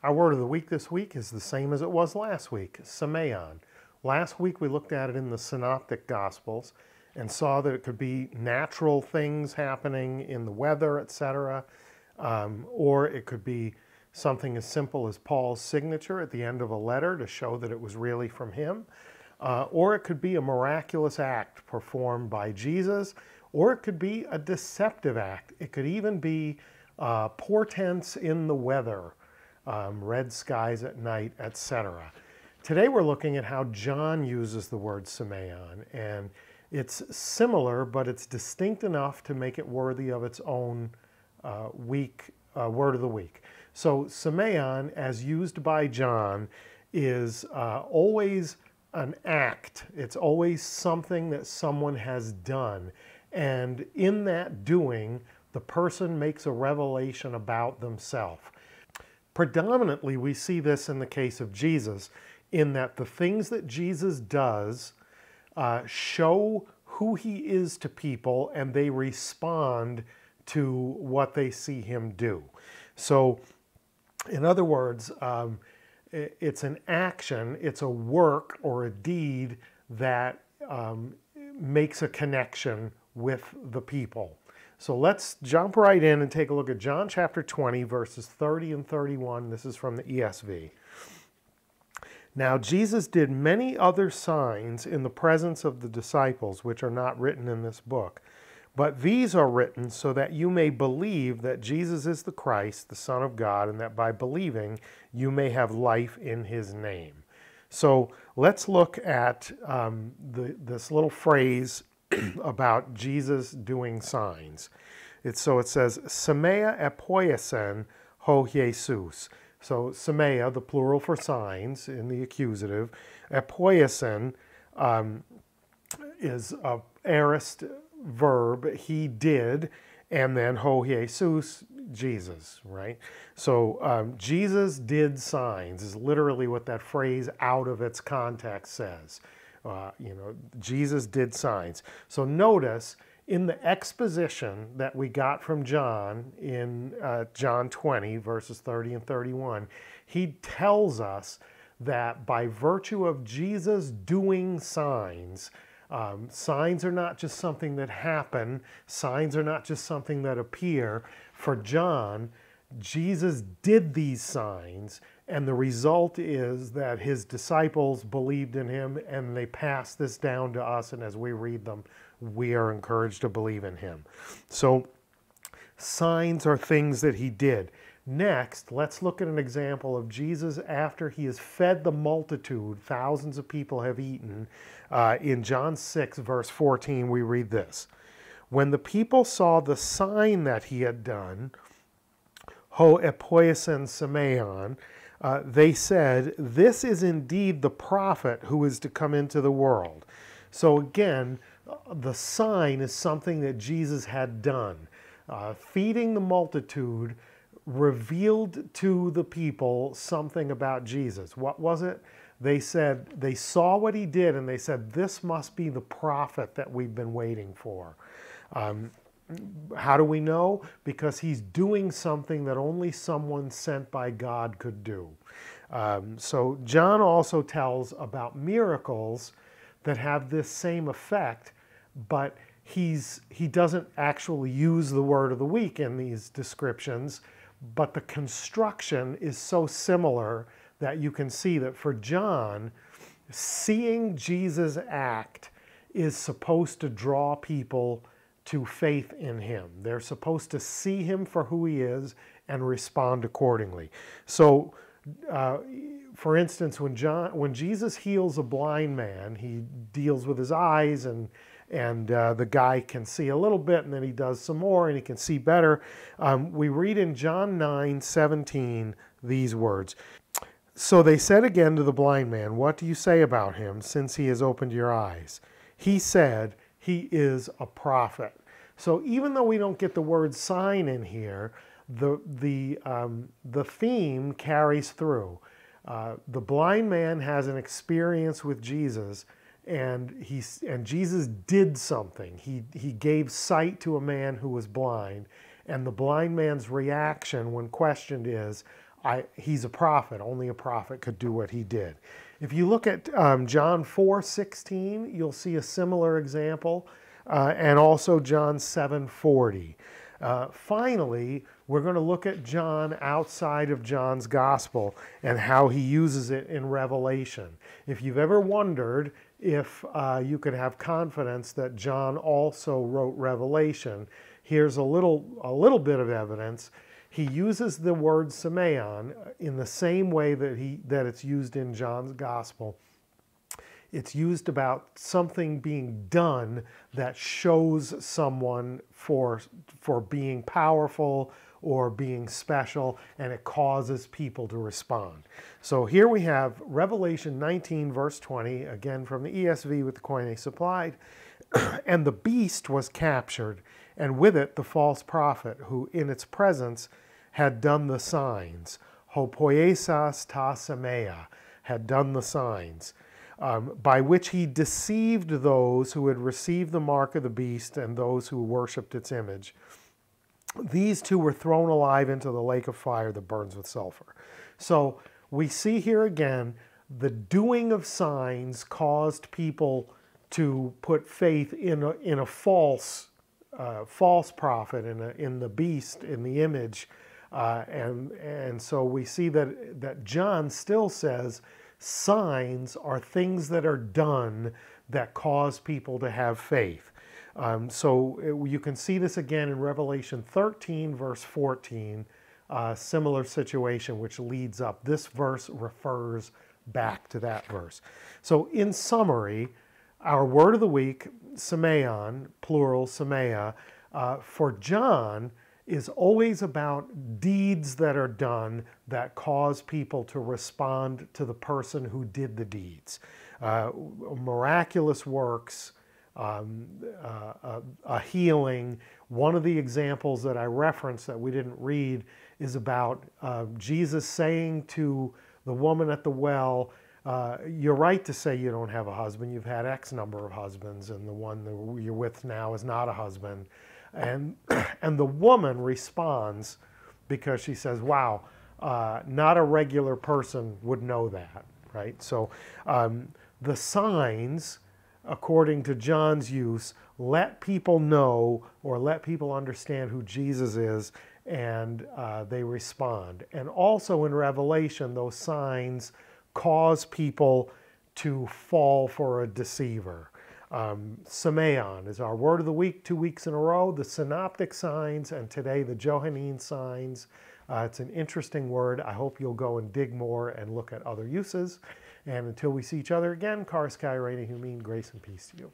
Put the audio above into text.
Our word of the week this week is the same as it was last week, semeion. Last week we looked at it in the Synoptic Gospels and saw that it could be natural things happening in the weather, etc., or it could be something as simple as Paul's signature at the end of a letter to show that it was really from him, or it could be a miraculous act performed by Jesus, or it could be a deceptive act. It could even be portents in the weather, red skies at night, etc. Today we're looking at how John uses the word semeion, and it's similar, but it's distinct enough to make it worthy of its own word of the week. So semeion, as used by John, is always an act. It's always something that someone has done, and in that doing, the person makes a revelation about themselves. Predominantly, we see this in the case of Jesus, in that the things that Jesus does show who he is to people, and they respond to what they see him do. So, in other words, it's an action, it's a work or a deed that makes a connection with the people. So let's jump right in and take a look at John chapter 20, verses 30 and 31. This is from the ESV. Now Jesus did many other signs in the presence of the disciples, which are not written in this book. But these are written so that you may believe that Jesus is the Christ, the Son of God, and that by believing you may have life in his name. So let's look at this little phrase about Jesus doing signs. It says, Semeia epoiesen ho Jesus. So semeia, the plural for signs in the accusative, epoiesen is a aorist verb, he did, and then ho Jesus, Jesus, right? So Jesus did signs is literally what that phrase out of its context says. Jesus did signs. So notice in the exposition that we got from John in John 20, verses 30 and 31, he tells us that by virtue of Jesus doing signs, signs are not just something that happen, signs are not just something that appear. For John, Jesus did these signs, and the result is that his disciples believed in him, and they pass this down to us, and as we read them, we are encouraged to believe in him. So signs are things that he did. Next, let's look at an example of Jesus after he has fed the multitude, thousands of people have eaten. In John 6, verse 14, we read this. When the people saw the sign that he had done, ho epoiesen semeion, they said, this is indeed the prophet who is to come into the world. So again, the sign is something that Jesus had done. Feeding the multitude revealed to the people something about Jesus. What was it? They said, they saw what he did and they said, this must be the prophet that we've been waiting for. How do we know? Because he's doing something that only someone sent by God could do. So John also tells about miracles that have this same effect, but he doesn't actually use the word of the week in these descriptions, but the construction is so similar that you can see that for John, seeing Jesus act is supposed to draw people to faith in him. They're supposed to see him for who he is and respond accordingly. So, for instance, when Jesus heals a blind man, he deals with his eyes and the guy can see a little bit, and then he does some more and he can see better. We read in John 9:17 these words. So they said again to the blind man, what do you say about him since he has opened your eyes? He said, he is a prophet. So even though we don't get the word sign in here, the theme carries through. The blind man has an experience with Jesus, and Jesus did something. He gave sight to a man who was blind, and the blind man's reaction when questioned is, he's a prophet. Only a prophet could do what he did. If you look at John 4:16, you'll see a similar example, and also John 7:40. Finally, we're going to look at John outside of John's gospel and how he uses it in Revelation. If you've ever wondered if you could have confidence that John also wrote Revelation, here's a little bit of evidence. He uses the word semeion in the same way that it's used in John's gospel. It's used about something being done that shows someone for being powerful or being special, and it causes people to respond. So here we have Revelation 19, verse 20, again from the ESV with the Koine supplied. And the beast was captured, and with it the false prophet, who in its presence had done the signs. Hopoiesas ta semea, had done the signs, by which he deceived those who had received the mark of the beast and those who worshipped its image. These two were thrown alive into the lake of fire that burns with sulfur. So we see here again, the doing of signs caused people to put faith in a false prophet, in the beast, in the image. And so we see that John still says signs are things that are done that cause people to have faith. So you can see this again in Revelation 13, verse 14, similar situation which leads up. This verse refers back to that verse. So in summary, our word of the week, semeion, plural, semeia, for John is always about deeds that are done that cause people to respond to the person who did the deeds. Miraculous works, a healing. One of the examples that I referenced that we didn't read is about Jesus saying to the woman at the well, you're right to say you don't have a husband. You've had X number of husbands, and the one that you're with now is not a husband. And the woman responds because she says, wow, not a regular person would know that, right? So the signs, according to John's use, let people know or let people understand who Jesus is, and they respond. And also in Revelation, those signs cause people to fall for a deceiver. Semeion is our word of the week, 2 weeks in a row. The synoptic signs, and today the Johannine signs. It's an interesting word. I hope you'll go and dig more and look at other uses. And until we see each other again, Kar Sky Reina Humine, grace and peace to you.